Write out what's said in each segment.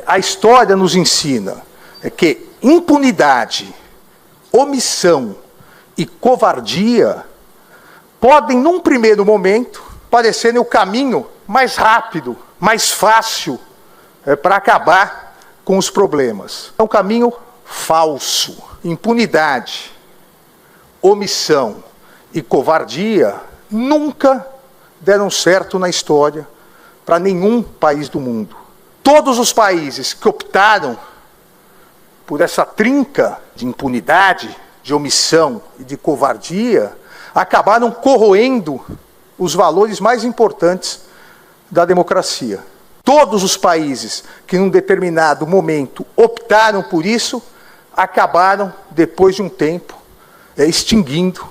A história nos ensina que impunidade, omissão e covardia podem, num primeiro momento, parecerem o caminho mais rápido, mais fácil para acabar com os problemas. É um caminho falso. Impunidade, omissão e covardia nunca deram certo na história para nenhum país do mundo. Todos os países que optaram por essa trinca de impunidade, de omissão e de covardia, acabaram corroendo os valores mais importantes da democracia. Todos os países que, num determinado momento, optaram por isso, acabaram, depois de um tempo, extinguindo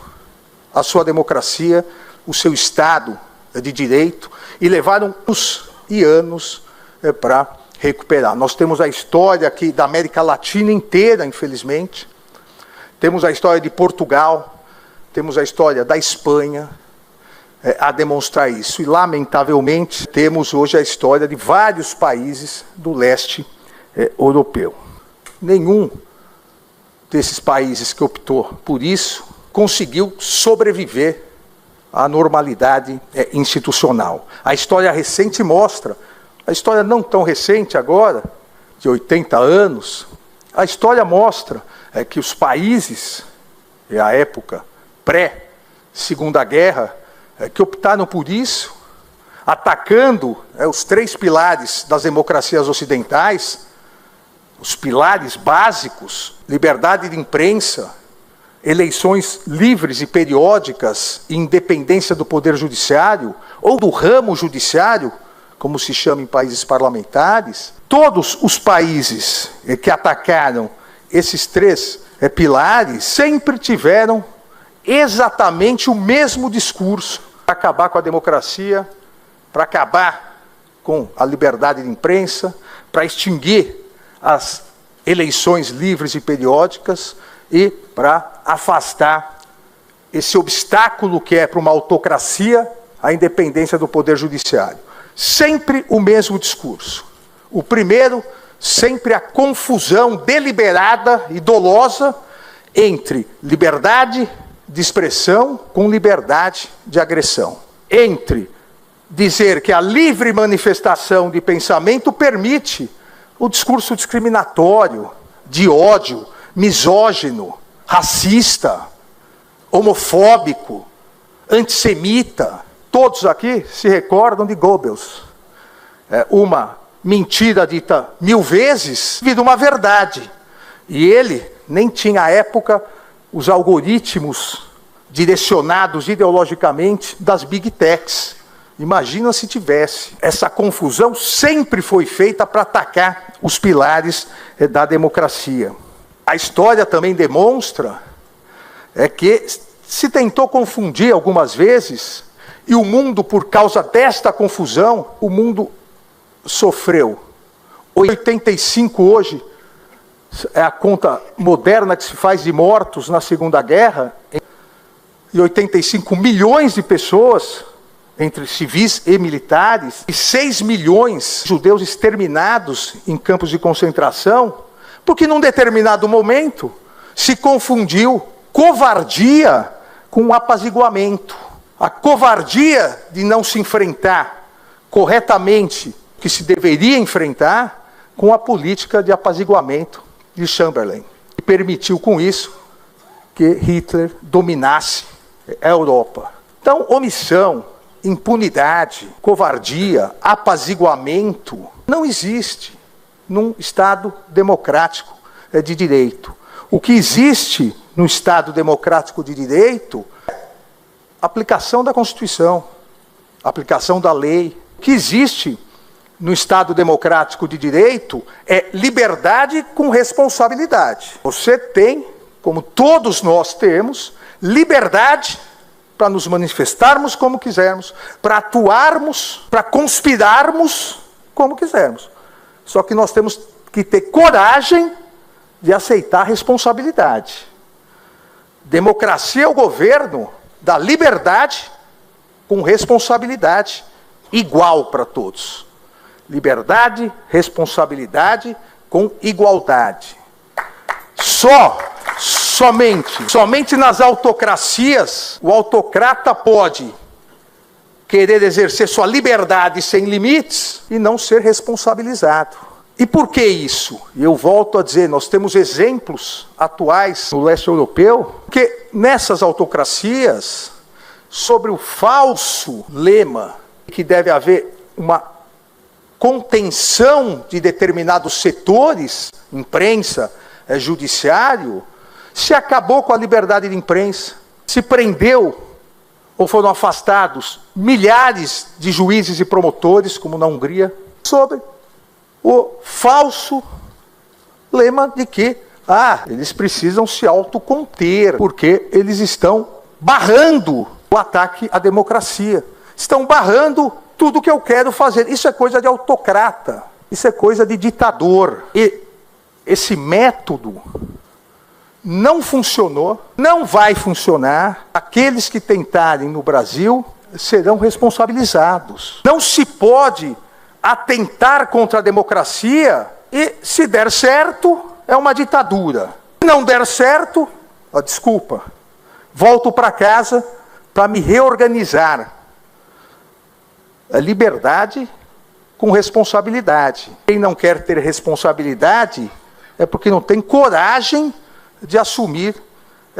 a sua democracia, o seu Estado de Direito, e levaram anos e anos para recuperar. Nós temos a história aqui da América Latina inteira, infelizmente. Temos a história de Portugal, temos a história da Espanha, a demonstrar isso. E, lamentavelmente, temos hoje a história de vários países do leste europeu. Nenhum desses países que optou por isso conseguiu sobreviver à normalidade institucional. A história recente mostra, a história não tão recente agora, de 80 anos, a história mostra que os países, a época pré-Segunda Guerra, que optaram por isso, atacando os três pilares das democracias ocidentais, os pilares básicos, liberdade de imprensa, eleições livres e periódicas e independência do poder judiciário, ou do ramo judiciário, como se chama em países parlamentares. Todos os países que atacaram esses três pilares sempre tiveram exatamente o mesmo discurso para acabar com a democracia, para acabar com a liberdade de imprensa, para extinguir as eleições livres e periódicas e para afastar esse obstáculo que é para uma autocracia a independência do poder judiciário. Sempre o mesmo discurso. O primeiro, sempre a confusão deliberada e dolosa entre liberdade de expressão com liberdade de agressão. Entre dizer que a livre manifestação de pensamento permite o discurso discriminatório, de ódio, misógino, racista, homofóbico, antissemita. Todos aqui se recordam de Goebbels. Uma mentira dita 1000 vezes vira uma verdade. E ele nem tinha à época os algoritmos direcionados ideologicamente das Big Techs. Imagina se tivesse. Essa confusão sempre foi feita para atacar os pilares da democracia. A história também demonstra que se tentou confundir algumas vezes, e o mundo, por causa desta confusão, o mundo sofreu. 85 hoje é a conta moderna que se faz de mortos na Segunda Guerra, e 85 milhões de pessoas, entre civis e militares, e 6 milhões de judeus exterminados em campos de concentração, porque num determinado momento se confundiu covardia com apaziguamento. A covardia de não se enfrentar corretamente o que se deveria enfrentar com a política de apaziguamento de Chamberlain. E permitiu com isso que Hitler dominasse a Europa. Então, omissão, impunidade, covardia, apaziguamento não existe num Estado democrático de direito. O que existe no Estado democrático de direito é a aplicação da Constituição, a aplicação da lei. O que existe no Estado democrático de direito é liberdade com responsabilidade. Você tem, como todos nós temos, liberdade para nos manifestarmos como quisermos, para atuarmos, para conspirarmos como quisermos. Só que nós temos que ter coragem de aceitar a responsabilidade. Democracia é o governo da liberdade com responsabilidade igual para todos. Liberdade, responsabilidade com igualdade. Somente nas autocracias, o autocrata pode querer exercer sua liberdade sem limites e não ser responsabilizado. E por que isso? Eu volto a dizer, nós temos exemplos atuais no leste europeu, que nessas autocracias, sobre o falso lema que deve haver uma contenção de determinados setores, imprensa, judiciário, se acabou com a liberdade de imprensa, se prendeu ou foram afastados milhares de juízes e promotores, como na Hungria, sobre o falso lema de que eles precisam se autoconter, porque eles estão barrando o ataque à democracia, estão barrando tudo que eu quero fazer. Isso é coisa de autocrata, isso é coisa de ditador. E esse método não funcionou, não vai funcionar. Aqueles que tentarem no Brasil serão responsabilizados. Não se pode atentar contra a democracia e, se der certo, é uma ditadura. Se não der certo, desculpa, volto para casa para me reorganizar. A liberdade com responsabilidade. Quem não quer ter responsabilidade é porque não tem coragem de assumir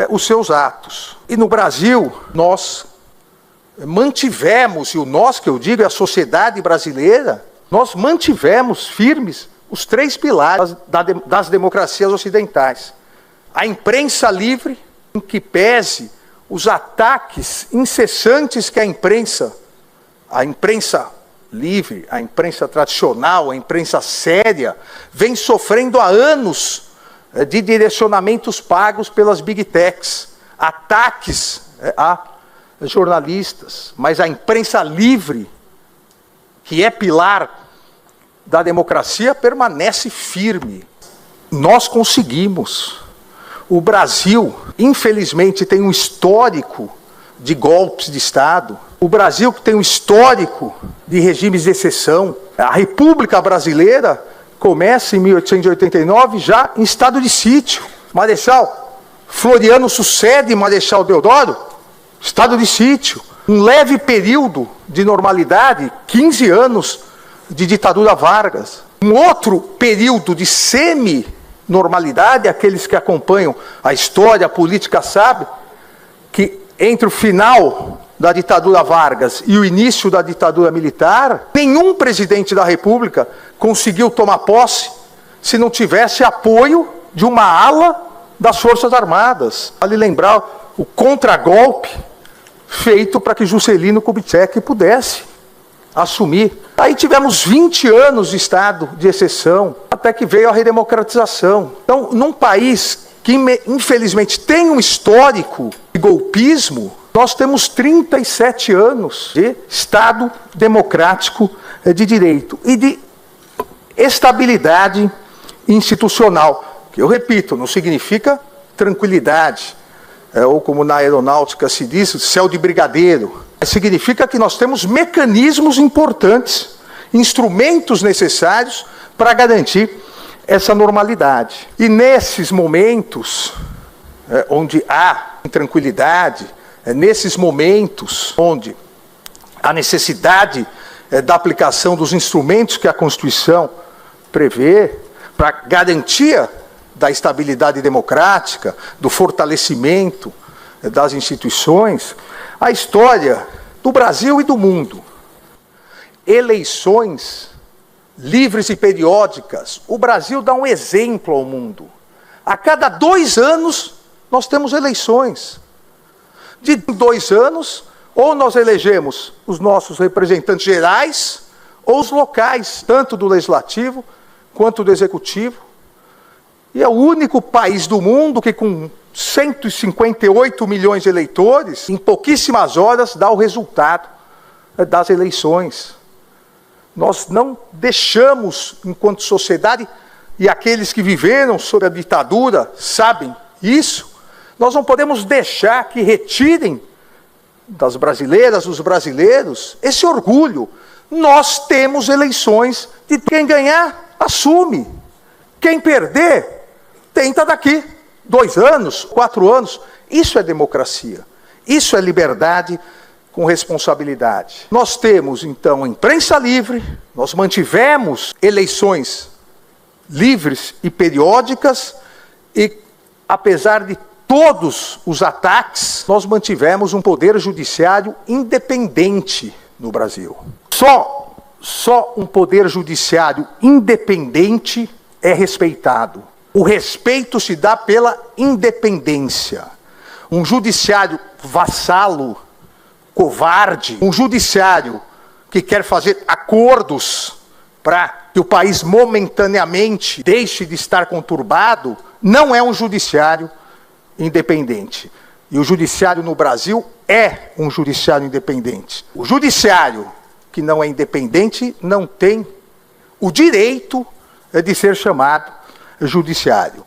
os seus atos. E no Brasil, nós mantivemos, e o nós que eu digo é a sociedade brasileira, nós mantivemos firmes os 3 pilares das democracias ocidentais. A imprensa livre, em que pese os ataques incessantes que a imprensa livre, a imprensa tradicional, a imprensa séria, vem sofrendo há anos de direcionamentos pagos pelas big techs, ataques a jornalistas, mas a imprensa livre, que é pilar da democracia, permanece firme. Nós conseguimos. O Brasil, infelizmente, tem um histórico de golpes de Estado. O Brasil tem um histórico de regimes de exceção. A República Brasileira começa em 1889 já em estado de sítio. Marechal Floriano sucede Marechal Deodoro, estado de sítio. Um leve período de normalidade, 15 anos de ditadura Vargas. Um outro período de semi-normalidade, aqueles que acompanham a história, a política sabem, que entre o final da ditadura Vargas e o início da ditadura militar, nenhum presidente da República conseguiu tomar posse se não tivesse apoio de uma ala das Forças Armadas. Vale lembrar o contragolpe feito para que Juscelino Kubitschek pudesse assumir. Aí tivemos 20 anos de estado de exceção, até que veio a redemocratização. Então, num país que infelizmente tem um histórico de golpismo, nós temos 37 anos de Estado democrático de direito e de estabilidade institucional, que eu repito, não significa tranquilidade, ou como na aeronáutica se diz, céu de brigadeiro. Significa que nós temos mecanismos importantes, instrumentos necessários para garantir essa normalidade. E nesses momentos onde há intranquilidade, nesses momentos onde a necessidade da aplicação dos instrumentos que a Constituição prevê para garantia da estabilidade democrática, do fortalecimento das instituições, a história do Brasil e do mundo. Eleições livres e periódicas. O Brasil dá um exemplo ao mundo. A cada 2 anos, nós temos eleições. De 2 anos, ou nós elegemos os nossos representantes gerais, ou os locais, tanto do Legislativo quanto do Executivo. E é o único país do mundo que, com 158 milhões de eleitores, em pouquíssimas horas, dá o resultado das eleições. Nós não deixamos, enquanto sociedade, e aqueles que viveram sob a ditadura sabem isso, nós não podemos deixar que retirem das brasileiras, dos brasileiros, esse orgulho nós temos eleições de quem ganhar, assume. Quem perder, tenta daqui 2 anos, 4 anos. Isso é democracia. Isso é liberdade com responsabilidade. Nós temos, então, imprensa livre, nós mantivemos eleições livres e periódicas e, apesar de todos os ataques, nós mantivemos um poder judiciário independente no Brasil. Só um poder judiciário independente é respeitado. O respeito se dá pela independência. Um judiciário vassalo, covarde, um judiciário que quer fazer acordos para que o país momentaneamente deixe de estar conturbado, não é um judiciário independente. E o judiciário no Brasil é um judiciário independente. O judiciário que não é independente não tem o direito de ser chamado judiciário.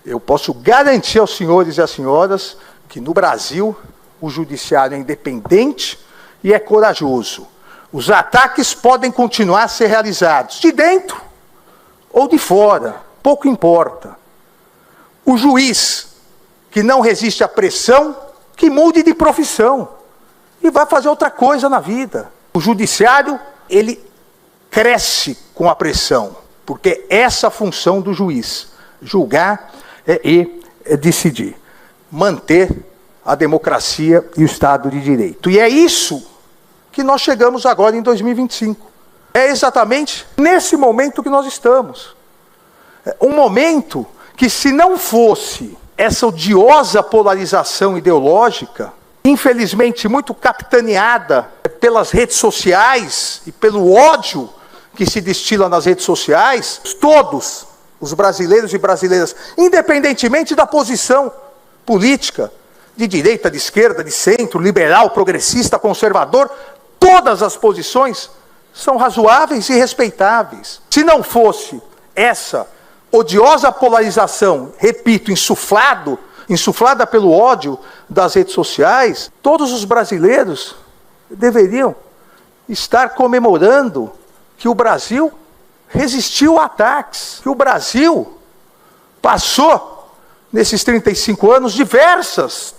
Eu posso garantir aos senhores e às senhoras que no Brasil o judiciário é independente e é corajoso. Os ataques podem continuar a ser realizados de dentro ou de fora, pouco importa. O juiz que não resiste à pressão, que mude de profissão e vai fazer outra coisa na vida. O judiciário, ele cresce com a pressão, porque essa é a função do juiz, julgar e decidir, manter a democracia e o Estado de Direito. E é isso que nós chegamos agora em 2025. É exatamente nesse momento que nós estamos. Um momento que, se não fosse essa odiosa polarização ideológica, infelizmente muito capitaneada pelas redes sociais e pelo ódio que se destila nas redes sociais, todos os brasileiros e brasileiras, independentemente da posição política, de direita, de esquerda, de centro, liberal, progressista, conservador, todas as posições são razoáveis e respeitáveis. Se não fosse essa odiosa polarização, repito, insuflada pelo ódio das redes sociais, todos os brasileiros deveriam estar comemorando que o Brasil resistiu a ataques, que o Brasil passou, nesses 35 anos, diversas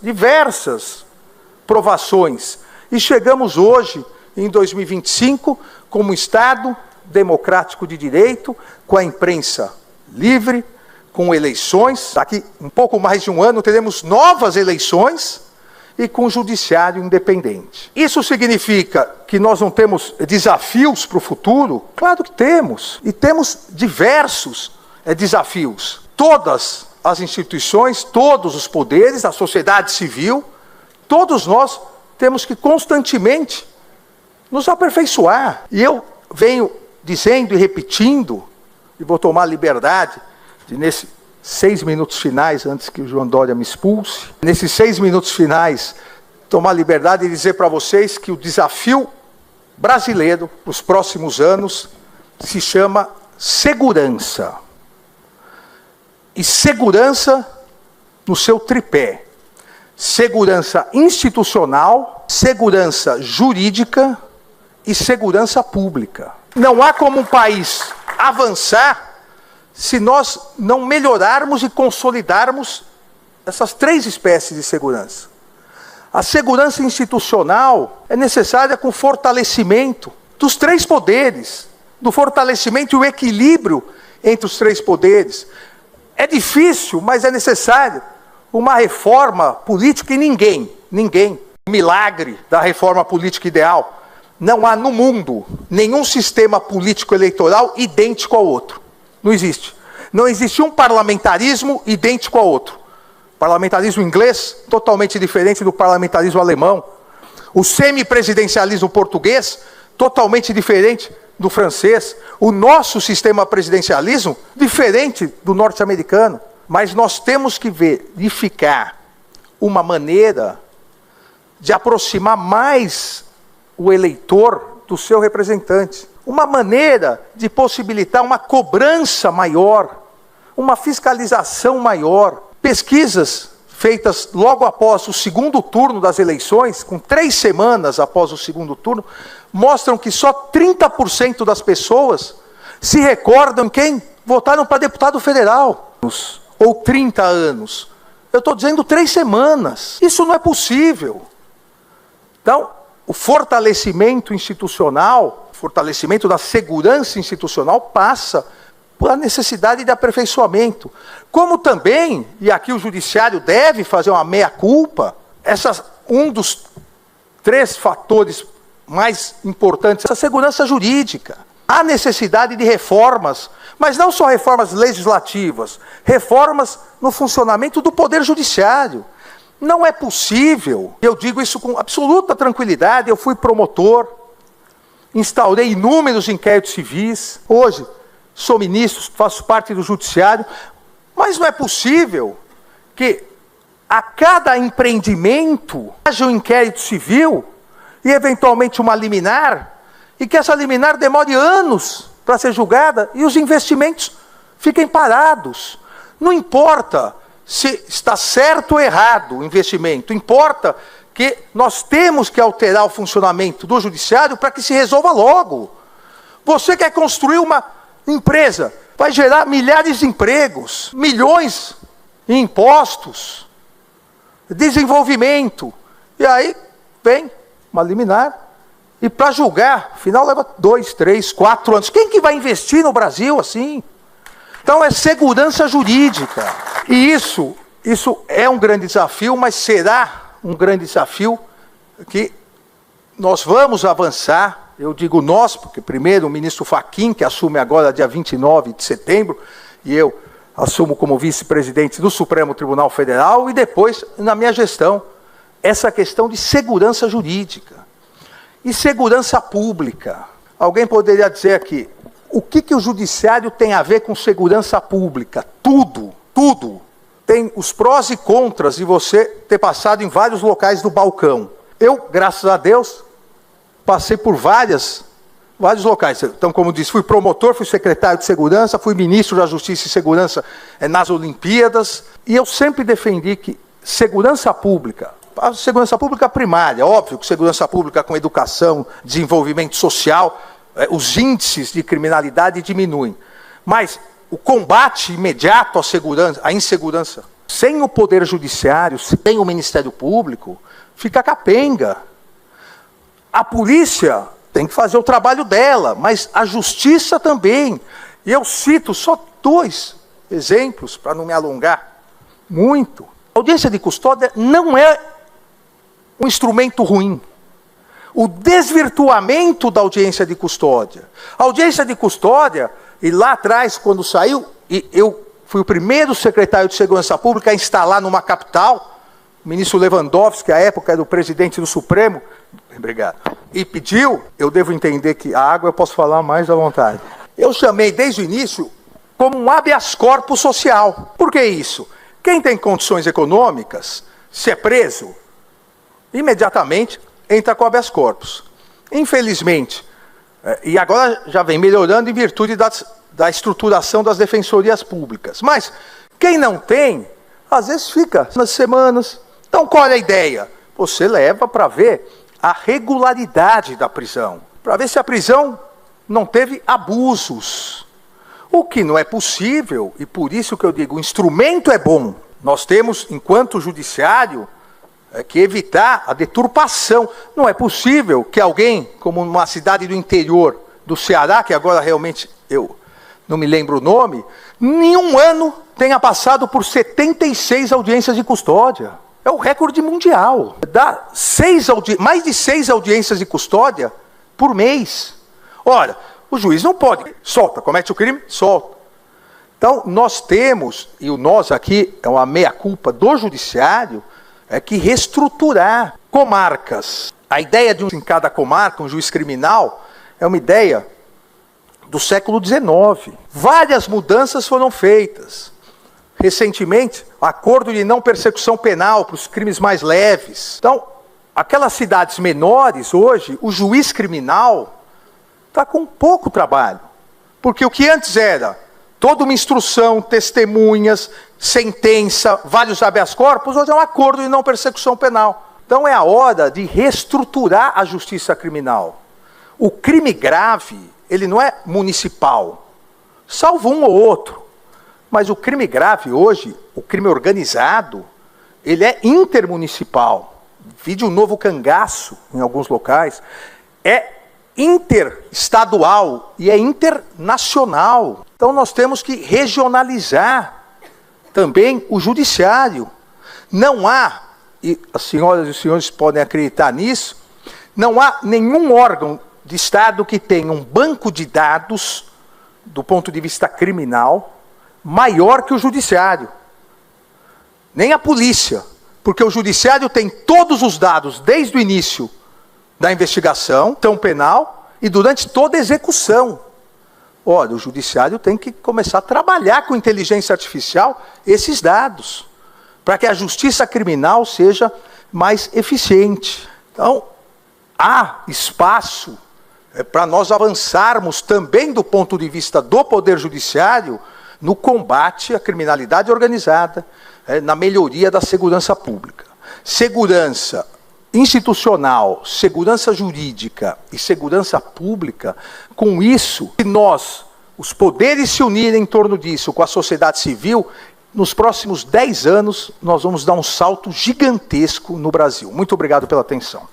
provações. E chegamos hoje, em 2025, como um Estado democrático de direito, com a imprensa livre, com eleições. Daqui um pouco mais de um ano teremos novas eleições e com o judiciário independente. Isso significa que nós não temos desafios para o futuro? Claro que temos. E temos diversos desafios. Todas as instituições, todos os poderes, a sociedade civil, todos nós temos que constantemente nos aperfeiçoar. E eu venho dizendo e repetindo, e vou tomar a liberdade de, nesses 6 minutos finais, antes que o João Dória me expulse, nesses 6 minutos finais, tomar a liberdade de dizer para vocês que o desafio brasileiro para os próximos anos se chama segurança. E segurança no seu tripé. Segurança institucional, segurança jurídica e segurança pública. Não há como um país avançar se nós não melhorarmos e consolidarmos essas 3 espécies de segurança. A segurança institucional é necessária com o fortalecimento dos 3 poderes, do fortalecimento e o equilíbrio entre os 3 poderes. É difícil, mas é necessário uma reforma política e ninguém, milagre da reforma política ideal. Não há no mundo nenhum sistema político eleitoral idêntico ao outro. Não existe. Não existe um parlamentarismo idêntico ao outro. O parlamentarismo inglês, totalmente diferente do parlamentarismo alemão. O semipresidencialismo português, totalmente diferente do francês. O nosso sistema presidencialismo, diferente do norte-americano. Mas nós temos que verificar uma maneira de aproximar mais o eleitor do seu representante. Uma maneira de possibilitar uma cobrança maior, uma fiscalização maior. Pesquisas feitas logo após o segundo turno das eleições, com 3 semanas após o segundo turno, mostram que só 30% das pessoas se recordam quem votaram para deputado federal, ou 30 anos. Eu estou dizendo 3 semanas. Isso não é possível. Então, o fortalecimento institucional, o fortalecimento da segurança institucional passa pela necessidade de aperfeiçoamento. Como também, e aqui o judiciário deve fazer uma meia-culpa, um dos 3 fatores mais importantes, essa segurança jurídica. Há necessidade de reformas, mas não só reformas legislativas, reformas no funcionamento do Poder Judiciário. Não é possível, eu digo isso com absoluta tranquilidade, eu fui promotor, instaurei inúmeros inquéritos civis, hoje sou ministro, faço parte do Judiciário, mas não é possível que a cada empreendimento haja um inquérito civil e eventualmente uma liminar, e que essa liminar demore anos para ser julgada e os investimentos fiquem parados. Não importa se está certo ou errado o investimento, importa que nós temos que alterar o funcionamento do judiciário para que se resolva logo. Você quer construir uma empresa, vai gerar milhares de empregos, milhões em impostos, desenvolvimento, e aí vem uma liminar, e para julgar, afinal leva 2, 3, 4 anos. Quem que vai investir no Brasil assim? Então é segurança jurídica. E isso é um grande desafio, mas será um grande desafio que nós vamos avançar. Eu digo nós, porque primeiro o ministro Fachin, que assume agora dia 29 de setembro, e eu assumo como vice-presidente do Supremo Tribunal Federal, e depois, na minha gestão, essa questão de segurança jurídica e segurança pública. Alguém poderia dizer aqui, o que o judiciário tem a ver com segurança pública? Tudo, tudo. Tem os prós e contras de você ter passado em vários locais do balcão. Eu, graças a Deus, passei por vários locais. Então, como disse, fui promotor, fui secretário de segurança, fui ministro da Justiça e Segurança nas Olimpíadas, e eu sempre defendi que segurança pública, a segurança pública primária, óbvio que segurança pública com educação, desenvolvimento social, os índices de criminalidade diminuem. Mas o combate imediato à insegurança, sem o Poder Judiciário, sem o Ministério Público, fica capenga. A polícia tem que fazer o trabalho dela, mas a justiça também. E eu cito só 2 exemplos, para não me alongar muito. A audiência de custódia não é um instrumento ruim. O desvirtuamento da audiência de custódia. A audiência de custódia, e lá atrás, quando saiu, e eu fui o primeiro secretário de Segurança Pública a instalar numa capital, o ministro Lewandowski, à época era o presidente do Supremo, obrigado, e pediu, eu devo entender que a água eu posso falar mais à vontade. Eu chamei desde o início como um habeas corpus social. Por que isso? Quem tem condições econômicas, se é preso, imediatamente entra com habeas corpus. Infelizmente, e agora já vem melhorando em virtude da estruturação das defensorias públicas. Mas quem não tem, às vezes fica nas semanas. Então qual é a ideia? Você leva para ver a regularidade da prisão, para ver se a prisão não teve abusos. O que não é possível, e por isso que eu digo, o instrumento é bom. Nós temos, enquanto judiciário, que evitar a deturpação. Não é possível que alguém, como numa cidade do interior do Ceará, que agora realmente eu não me lembro o nome, em um ano tenha passado por 76 audiências de custódia. É o recorde mundial. Dá mais de 6 audiências de custódia por mês. Ora, o juiz não pode, solta, comete o crime, solta. Então, nós temos, e o nós aqui é uma meia-culpa do judiciário, é que reestruturar comarcas. A ideia de em cada comarca, um juiz criminal, é uma ideia do século XIX. Várias mudanças foram feitas. Recentemente, acordo de não persecução penal para os crimes mais leves. Então, aquelas cidades menores, hoje, o juiz criminal está com pouco trabalho. Porque o que antes era Toda uma instrução, testemunhas, sentença, vários habeas corpus, hoje é um acordo de não persecução penal. Então é a hora de reestruturar a justiça criminal. O crime grave, ele não é municipal, salvo um ou outro. Mas o crime grave hoje, o crime organizado, ele é intermunicipal. Vide o novo cangaço em alguns locais. É interestadual e é internacional. Então nós temos que regionalizar também o judiciário. Não há, e as senhoras e os senhores podem acreditar nisso, não há nenhum órgão de Estado que tenha um banco de dados, do ponto de vista criminal, maior que o judiciário. Nem a polícia, porque o judiciário tem todos os dados desde o início da investigação, tão penal, e durante toda a execução. Olha, o judiciário tem que começar a trabalhar com inteligência artificial esses dados, para que a justiça criminal seja mais eficiente. Então, há espaço para nós avançarmos também do ponto de vista do Poder Judiciário no combate à criminalidade organizada, na melhoria da segurança pública. Segurança institucional, segurança jurídica e segurança pública, com isso, se nós, os poderes se unirem em torno disso, com a sociedade civil, nos próximos 10 anos, nós vamos dar um salto gigantesco no Brasil. Muito obrigado pela atenção.